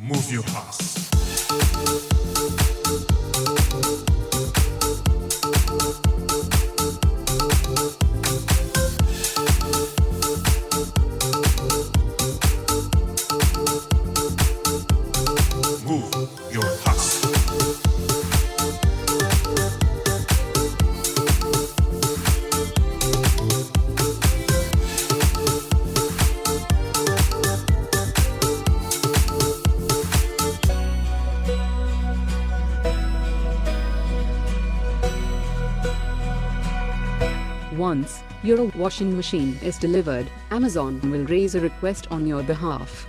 Move your house. Move your house. Once your washing machine is delivered, Amazon will raise a request on your behalf.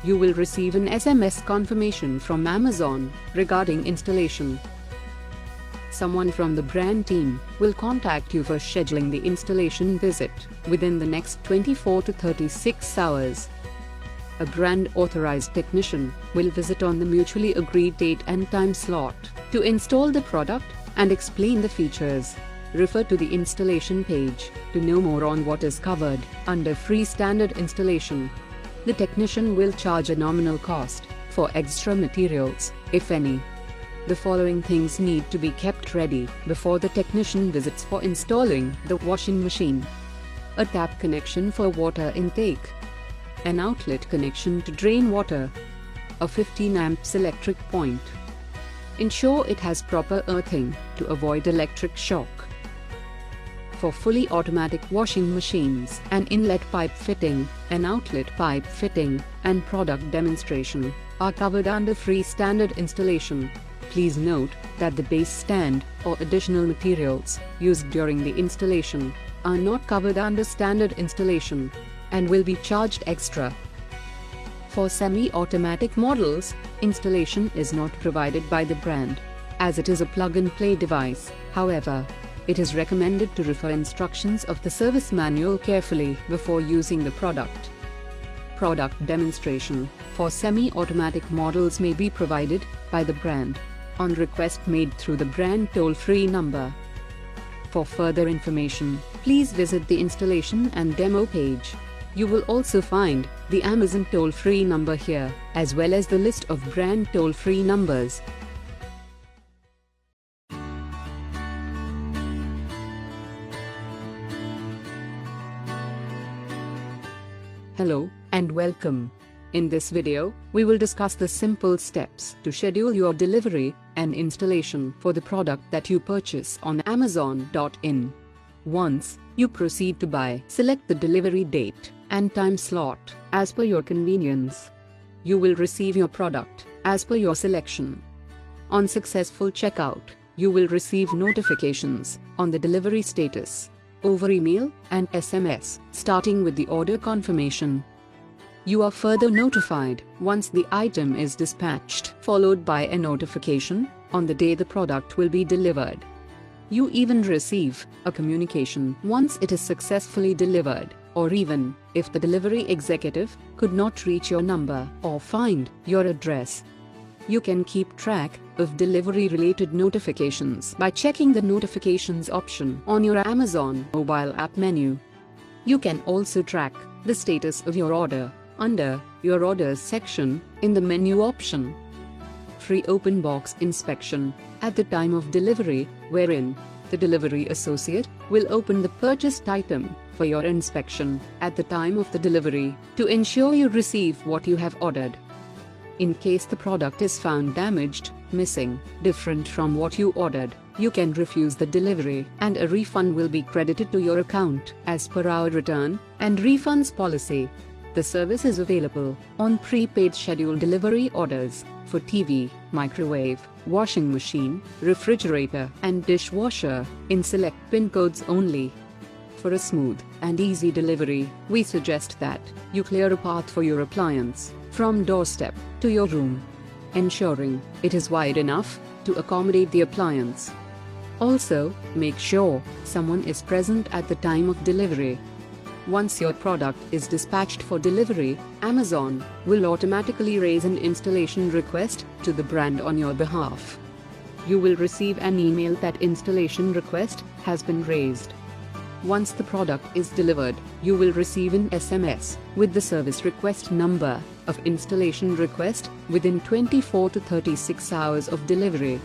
You will receive an SMS confirmation from Amazon regarding installation. Someone from the brand team will contact you for scheduling the installation visit within the next 24 to 36 hours. A brand authorized technician will visit on the mutually agreed date and time slot to install the product and explain the features. Refer to the installation page to know more on what is covered under free standard installation. The technician will charge a nominal cost for extra materials, if any. The following things need to be kept ready before the technician visits for installing the washing machine: a tap connection for water intake, an outlet connection to drain water, a 15 amps electric point. Ensure it has proper earthing to avoid electric shock. For fully automatic washing machines, an inlet pipe fitting, an outlet pipe fitting, and product demonstration are covered under free standard installation. Please note that the base stand or additional materials used during the installation are not covered under standard installation and will be charged extra. For semi-automatic models, installation is not provided by the brand, as it is a plug-and-play device. However, it is recommended to refer instructions of the service manual carefully before using the product. Product demonstration for semi-automatic models may be provided by the brand on request made through the brand toll-free number. For further information, please visit the installation and demo page. You will also find the Amazon toll-free number here, as well as the list of brand toll-free numbers. Hello, and welcome. In this video, we will discuss the simple steps to schedule your delivery and installation for the product that you purchase on Amazon.in. Once you proceed to buy, select the delivery date and time slot as per your convenience. You will receive your product as per your selection. On successful checkout, you will receive notifications on the delivery status over email and SMS, starting with the order confirmation. You are further notified once the item is dispatched, followed by a notification on the day the product will be delivered. You even receive a communication once it is successfully delivered, or even if the delivery executive could not reach your number or find your address. You can keep track of delivery-related notifications by checking the notifications option on your Amazon mobile app menu. You can also track the status of your order under your orders section in the menu option. Free open box inspection at the time of delivery, wherein the delivery associate will open the purchased item for your inspection at the time of the delivery to ensure you receive what you have ordered. In case the product is found damaged, missing, different from what you ordered, you can refuse the delivery and a refund will be credited to your account as per our return and refunds policy. The service is available on prepaid scheduled delivery orders for TV, microwave, washing machine, refrigerator, and dishwasher in select PIN codes only. For a smooth and easy delivery, we suggest that you clear a path for your appliance from doorstep to your room, ensuring it is wide enough to accommodate the appliance. Also, make sure someone is present at the time of delivery. Once your product is dispatched for delivery, Amazon will automatically raise an installation request to the brand on your behalf. You will receive an email that installation request has been raised. Once the product is delivered, you will receive an SMS with the service request number of installation request within 24 to 36 hours of delivery.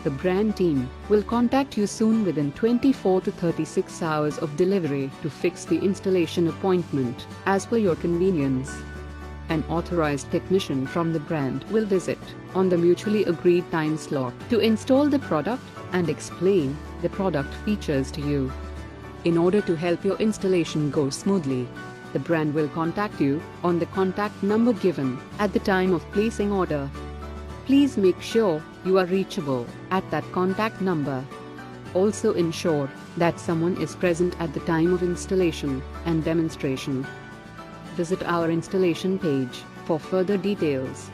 The brand team will contact you soon within 24 to 36 hours of delivery to fix the installation appointment as per your convenience. An authorized technician from the brand will visit on the mutually agreed time slot to install the product and explain the product features to you. In order to help your installation go smoothly, the brand will contact you on the contact number given at the time of placing order. Please make sure you are reachable at that contact number. Also ensure that someone is present at the time of installation and demonstration. Visit our installation page for further details.